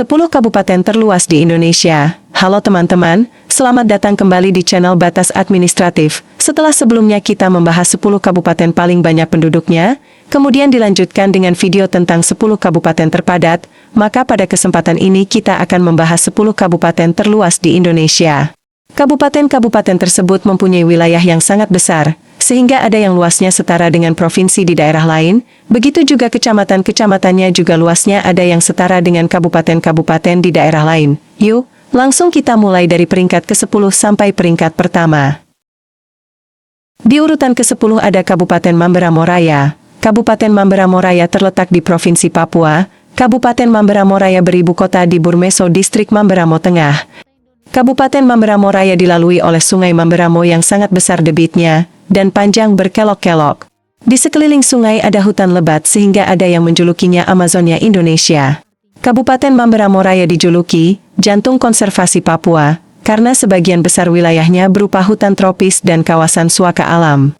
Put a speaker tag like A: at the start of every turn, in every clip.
A: 10 kabupaten terluas di Indonesia. Halo teman-teman, selamat datang kembali di channel Batas Administratif. Setelah sebelumnya kita membahas 10 kabupaten paling banyak penduduknya, kemudian dilanjutkan dengan video tentang 10 kabupaten terpadat, maka pada kesempatan ini kita akan membahas 10 kabupaten terluas di Indonesia. Kabupaten-kabupaten tersebut mempunyai wilayah yang sangat besar, sehingga ada yang luasnya setara dengan provinsi di daerah lain, begitu juga kecamatan-kecamatannya juga luasnya ada yang setara dengan kabupaten-kabupaten di daerah lain. Yuk, langsung kita mulai dari peringkat ke-10 sampai peringkat pertama. Di urutan ke-10 ada Kabupaten Mamberamo Raya. Kabupaten Mamberamo Raya terletak di Provinsi Papua. Kabupaten Mamberamo Raya beribu kota di Burmeso, Distrik Mamberamo Tengah. Kabupaten Mamberamo Raya dilalui oleh Sungai Mamberamo yang sangat besar debitnya dan panjang berkelok-kelok. Di sekeliling sungai ada hutan lebat sehingga ada yang menjulukinya Amazonia Indonesia. Kabupaten Mamberamo Raya dijuluki jantung konservasi Papua karena sebagian besar wilayahnya berupa hutan tropis dan kawasan suaka alam.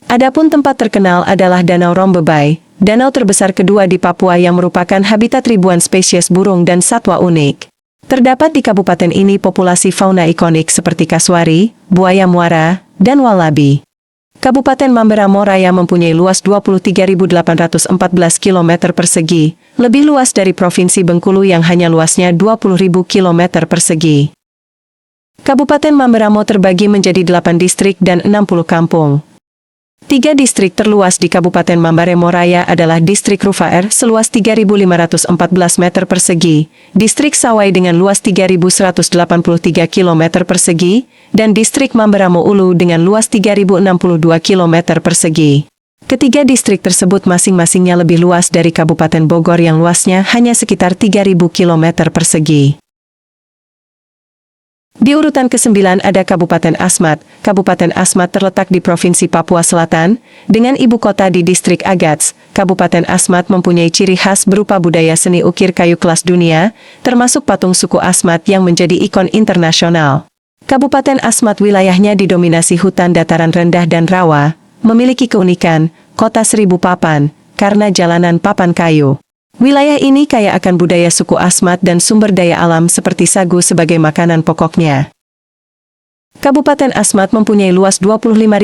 A: Adapun tempat terkenal adalah Danau Rombebai, danau terbesar kedua di Papua yang merupakan habitat ribuan spesies burung dan satwa unik. Terdapat di kabupaten ini populasi fauna ikonik seperti kasuari, buaya muara, dan wallaby. Kabupaten Mamberamo Raya mempunyai luas 23.814 km persegi, lebih luas dari Provinsi Bengkulu yang hanya luasnya 20.000 km persegi. Kabupaten Mamberamo terbagi menjadi 8 distrik dan 60 kampung. 3 distrik terluas di Kabupaten Mamberamo Raya adalah Distrik Rufaer seluas 3.514 meter persegi, Distrik Sawai dengan luas 3.183 km persegi, dan Distrik Mamberamo Ulu dengan luas 3.062 km persegi. Ketiga distrik tersebut masing-masingnya lebih luas dari Kabupaten Bogor yang luasnya hanya sekitar 3.000 km persegi. Di urutan ke-9 ada Kabupaten Asmat. Kabupaten Asmat terletak di Provinsi Papua Selatan, dengan ibu kota di Distrik Agats. Kabupaten Asmat mempunyai ciri khas berupa budaya seni ukir kayu kelas dunia, termasuk patung suku Asmat yang menjadi ikon internasional. Kabupaten Asmat wilayahnya didominasi hutan dataran rendah dan rawa, memiliki keunikan, kota 1000 papan, karena jalanan papan kayu. Wilayah ini kaya akan budaya suku Asmat dan sumber daya alam seperti sagu sebagai makanan pokoknya. Kabupaten Asmat mempunyai luas 25.015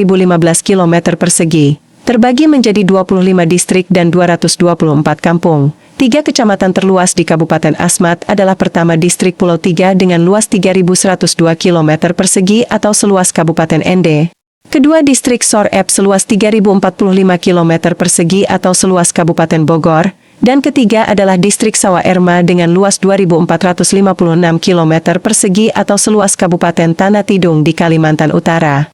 A: km persegi, terbagi menjadi 25 distrik dan 224 kampung. 3 kecamatan terluas di Kabupaten Asmat adalah pertama Distrik Pulau Tiga dengan luas 3.102 km persegi atau seluas Kabupaten Ende. Kedua Distrik Sorep seluas 3.045 km persegi atau seluas Kabupaten Bogor. Dan ketiga adalah Distrik Sawah Erma dengan luas 2.456 km persegi atau seluas Kabupaten Tanah Tidung di Kalimantan Utara.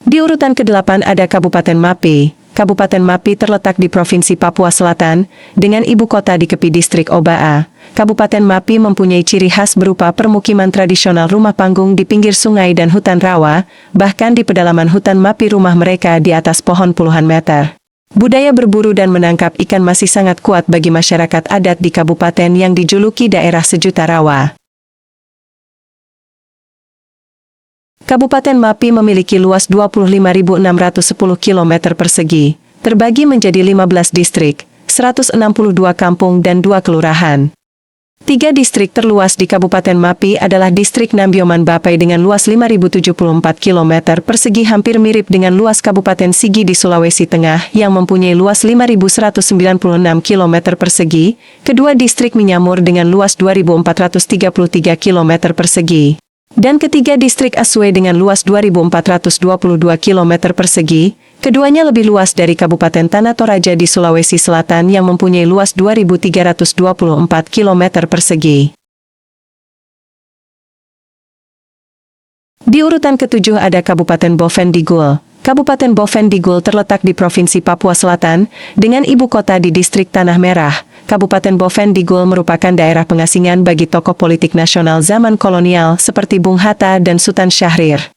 A: Di urutan ke-8 ada Kabupaten Mapi. Kabupaten Mapi terletak di Provinsi Papua Selatan, dengan ibu kota di Kepi Distrik Obaa. Kabupaten Mapi mempunyai ciri khas berupa permukiman tradisional rumah panggung di pinggir sungai dan hutan rawa, bahkan di pedalaman hutan Mapi rumah mereka di atas pohon puluhan meter. Budaya berburu dan menangkap ikan masih sangat kuat bagi masyarakat adat di kabupaten yang dijuluki daerah sejuta rawa. Kabupaten Mapi memiliki luas 25.610 km persegi, terbagi menjadi 15 distrik, 162 kampung dan 2 kelurahan. 3 distrik terluas di Kabupaten Mapi adalah Distrik Nambioman Bapai dengan luas 5.074 km persegi hampir mirip dengan luas Kabupaten Sigi di Sulawesi Tengah yang mempunyai luas 5.196 km persegi, kedua Distrik Minyamur dengan luas 2.433 km persegi, dan ketiga Distrik Asue dengan luas 2.422 km persegi. Keduanya lebih luas dari Kabupaten Tanah Toraja di Sulawesi Selatan yang mempunyai luas 2.324 km persegi. Di urutan ke-7 ada Kabupaten Boven Digul. Kabupaten Boven Digul terletak di Provinsi Papua Selatan, dengan ibu kota di Distrik Tanah Merah. Kabupaten Boven Digul merupakan daerah pengasingan bagi tokoh politik nasional zaman kolonial seperti Bung Hatta dan Sultan Syahrir.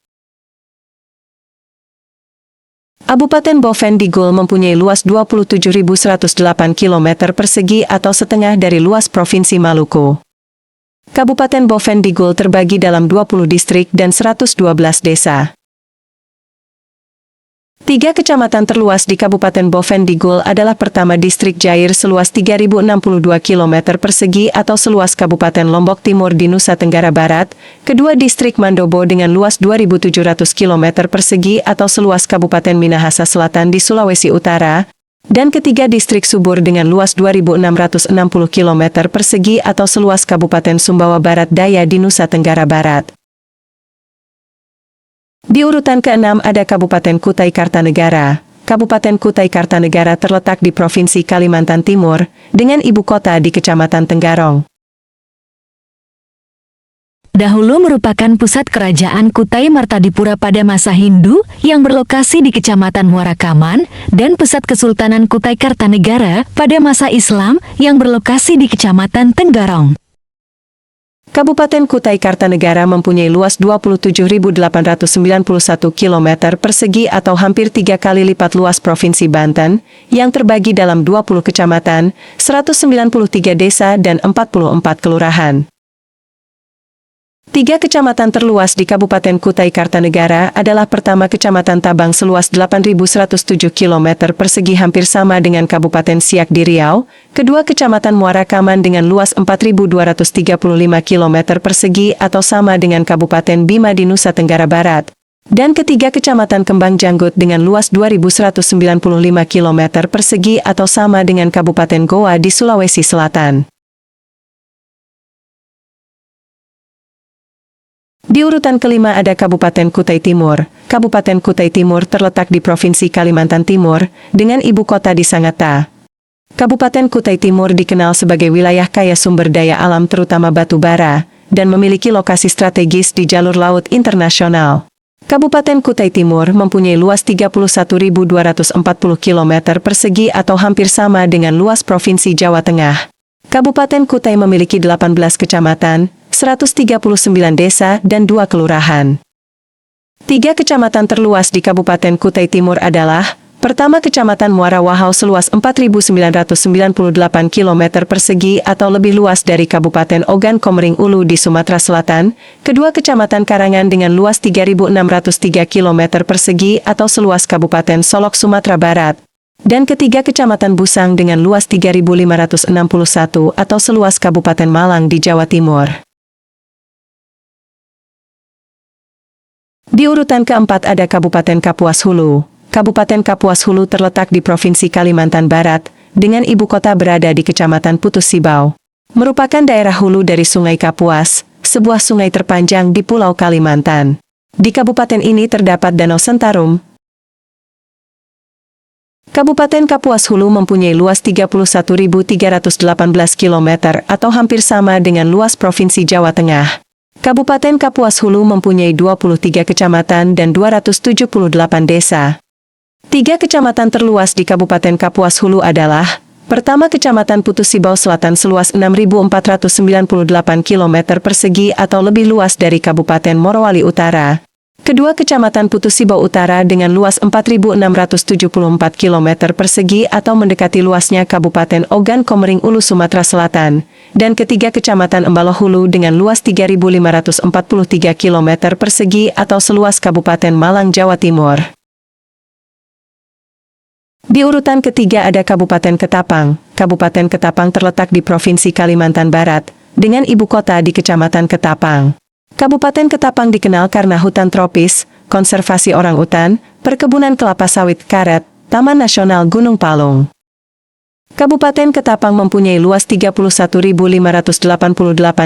A: Kabupaten Boven Digul mempunyai luas 27.108 km persegi atau setengah dari luas Provinsi Maluku. Kabupaten Boven Digul terbagi dalam 20 distrik dan 112 desa. Tiga kecamatan terluas di Kabupaten Boven Digul adalah pertama Distrik Jair seluas 3.062 km persegi atau seluas Kabupaten Lombok Timur di Nusa Tenggara Barat, kedua Distrik Mandobo dengan luas 2.700 km persegi atau seluas Kabupaten Minahasa Selatan di Sulawesi Utara, dan ketiga Distrik Subur dengan luas 2.660 km persegi atau seluas Kabupaten Sumbawa Barat Daya di Nusa Tenggara Barat. Di urutan ke-6 ada Kabupaten Kutai Kartanegara. Kabupaten Kutai Kartanegara terletak di Provinsi Kalimantan Timur, dengan ibu kota di Kecamatan Tenggarong.
B: Dahulu merupakan pusat kerajaan Kutai Martadipura pada masa Hindu yang berlokasi di Kecamatan Muara Kaman, dan pusat Kesultanan Kutai Kartanegara pada masa Islam yang berlokasi di Kecamatan Tenggarong.
A: Kabupaten Kutai Kartanegara mempunyai luas 27.891 km persegi atau hampir 3 kali lipat luas Provinsi Banten, yang terbagi dalam 20 kecamatan, 193 desa dan 44 kelurahan. Tiga kecamatan terluas di Kabupaten Kutai Kartanegara adalah pertama Kecamatan Tabang seluas 8.107 km persegi hampir sama dengan Kabupaten Siak di Riau, kedua Kecamatan Muara Kaman dengan luas 4.235 km persegi atau sama dengan Kabupaten Bima di Nusa Tenggara Barat, dan ketiga Kecamatan Kembang Janggut dengan luas 2.195 km persegi atau sama dengan Kabupaten Goa di Sulawesi Selatan. Di urutan kelima ada Kabupaten Kutai Timur. Kabupaten Kutai Timur terletak di Provinsi Kalimantan Timur, dengan ibu kota di Sangatta. Kabupaten Kutai Timur dikenal sebagai wilayah kaya sumber daya alam terutama batu bara, dan memiliki lokasi strategis di jalur laut internasional. Kabupaten Kutai Timur mempunyai luas 31.240 km persegi atau hampir sama dengan luas Provinsi Jawa Tengah. Kabupaten Kutai memiliki 18 kecamatan, 139 desa, dan 2 kelurahan. Tiga kecamatan terluas di Kabupaten Kutai Timur adalah: pertama Kecamatan Muara Wahau seluas 4.998 km persegi atau lebih luas dari Kabupaten Ogan Komering Ulu di Sumatera Selatan, kedua Kecamatan Karangan dengan luas 3.603 km persegi atau seluas Kabupaten Solok Sumatera Barat, dan ketiga Kecamatan Busang dengan luas 3.561 atau seluas Kabupaten Malang di Jawa Timur. Di urutan keempat ada Kabupaten Kapuas Hulu. Kabupaten Kapuas Hulu terletak di Provinsi Kalimantan Barat, dengan ibu kota berada di Kecamatan Putus Sibau. Merupakan daerah hulu dari Sungai Kapuas, sebuah sungai terpanjang di Pulau Kalimantan. Di kabupaten ini terdapat Danau Sentarum. Kabupaten Kapuas Hulu mempunyai luas 31.318 km atau hampir sama dengan luas Provinsi Jawa Tengah. Kabupaten Kapuas Hulu mempunyai 23 kecamatan dan 278 desa. Tiga kecamatan terluas di Kabupaten Kapuas Hulu adalah: pertama Kecamatan Putus Sibau Selatan seluas 6.498 km persegi atau lebih luas dari Kabupaten Morowali Utara. Kedua Kecamatan Putus Sibau Utara dengan luas 4.674 km persegi atau mendekati luasnya Kabupaten Ogan Komering Ulu Sumatera Selatan. Dan ketiga Kecamatan Embaloh Hulu dengan luas 3.543 km persegi atau seluas Kabupaten Malang Jawa Timur. Di urutan ketiga ada Kabupaten Ketapang. Kabupaten Ketapang terletak di Provinsi Kalimantan Barat, dengan ibu kota di Kecamatan Ketapang. Kabupaten Ketapang dikenal karena hutan tropis, konservasi orangutan, perkebunan kelapa sawit karet, Taman Nasional Gunung Palung. Kabupaten Ketapang mempunyai luas 31.588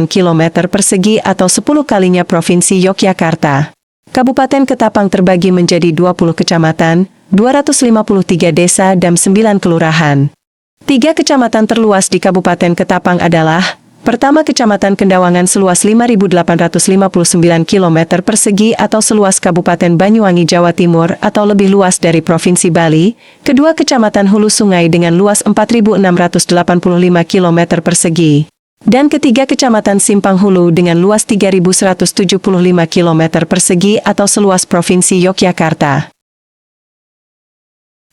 A: km persegi atau 10 kalinya Provinsi Yogyakarta. Kabupaten Ketapang terbagi menjadi 20 kecamatan, 253 desa dan 9 kelurahan. Tiga kecamatan terluas di Kabupaten Ketapang adalah: pertama Kecamatan Kendawangan seluas 5.859 km persegi atau seluas Kabupaten Banyuwangi Jawa Timur atau lebih luas dari Provinsi Bali, kedua Kecamatan Hulu Sungai dengan luas 4.685 km persegi, dan ketiga Kecamatan Simpang Hulu dengan luas 3.175 km persegi atau seluas Provinsi Yogyakarta.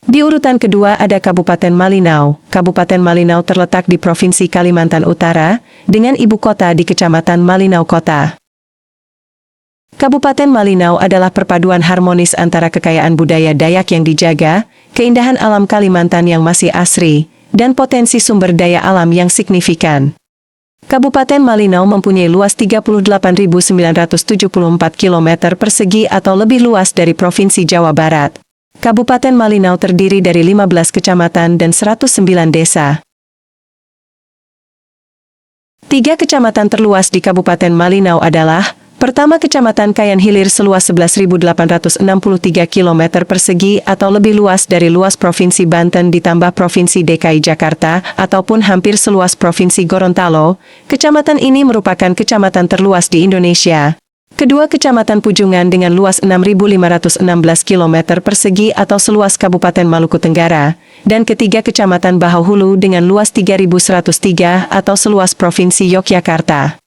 A: Di urutan kedua ada Kabupaten Malinau. Kabupaten Malinau terletak di Provinsi Kalimantan Utara, dengan ibu kota di Kecamatan Malinau Kota. Kabupaten Malinau adalah perpaduan harmonis antara kekayaan budaya Dayak yang dijaga, keindahan alam Kalimantan yang masih asri, dan potensi sumber daya alam yang signifikan. Kabupaten Malinau mempunyai luas 38.974 km persegi atau lebih luas dari Provinsi Jawa Barat. Kabupaten Malinau terdiri dari 15 kecamatan dan 109 desa. 3 kecamatan terluas di Kabupaten Malinau adalah: pertama, Kecamatan Kayan Hilir seluas 11.863 km persegi atau lebih luas dari luas Provinsi Banten ditambah Provinsi DKI Jakarta ataupun hampir seluas Provinsi Gorontalo. Kecamatan ini merupakan kecamatan terluas di Indonesia. Kedua, Kecamatan Pujungan dengan luas 6.516 km persegi atau seluas Kabupaten Maluku Tenggara. Dan ketiga, Kecamatan Bahauhulu dengan luas 3.103 atau seluas Provinsi Yogyakarta.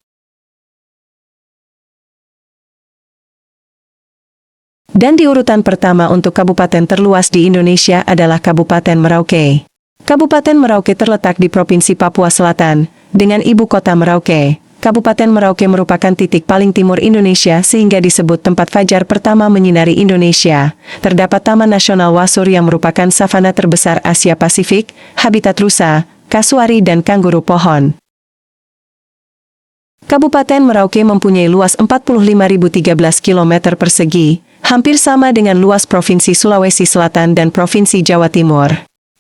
A: Dan di urutan pertama untuk kabupaten terluas di Indonesia adalah Kabupaten Merauke. Kabupaten Merauke terletak di Provinsi Papua Selatan, dengan ibu kota Merauke. Kabupaten Merauke merupakan titik paling timur Indonesia sehingga disebut tempat fajar pertama menyinari Indonesia. Terdapat Taman Nasional Wasur yang merupakan savana terbesar Asia Pasifik, habitat rusa, kasuari dan kanguru pohon. Kabupaten Merauke mempunyai luas 45.013 km persegi, hampir sama dengan luas Provinsi Sulawesi Selatan dan Provinsi Jawa Timur.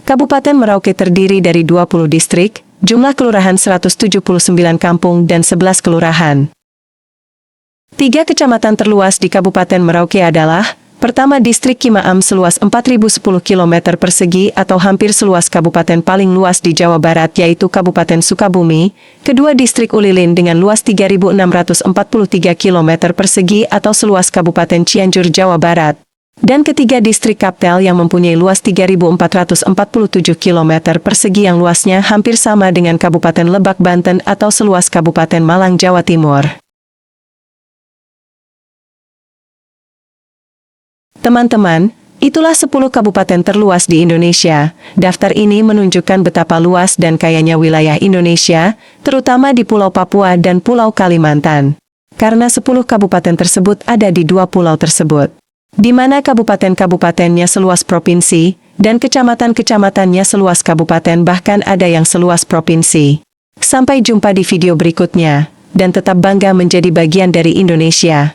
A: Kabupaten Merauke terdiri dari 20 distrik, jumlah kelurahan 179 kampung dan 11 kelurahan. 3 kecamatan terluas di Kabupaten Merauke adalah: pertama, Distrik Kimaam seluas 4.010 km persegi atau hampir seluas kabupaten paling luas di Jawa Barat yaitu Kabupaten Sukabumi. Kedua, Distrik Ulilin dengan luas 3.643 km persegi atau seluas Kabupaten Cianjur, Jawa Barat. Dan ketiga, Distrik Kaptel yang mempunyai luas 3.447 km persegi yang luasnya hampir sama dengan Kabupaten Lebak, Banten atau seluas Kabupaten Malang, Jawa Timur. Teman-teman, itulah 10 kabupaten terluas di Indonesia. Daftar ini menunjukkan betapa luas dan kayanya wilayah Indonesia, terutama di Pulau Papua dan Pulau Kalimantan. Karena 10 kabupaten tersebut ada di 2 pulau tersebut, di mana kabupaten-kabupatennya seluas provinsi, dan kecamatan-kecamatannya seluas kabupaten bahkan ada yang seluas provinsi. Sampai jumpa di video berikutnya, dan tetap bangga menjadi bagian dari Indonesia.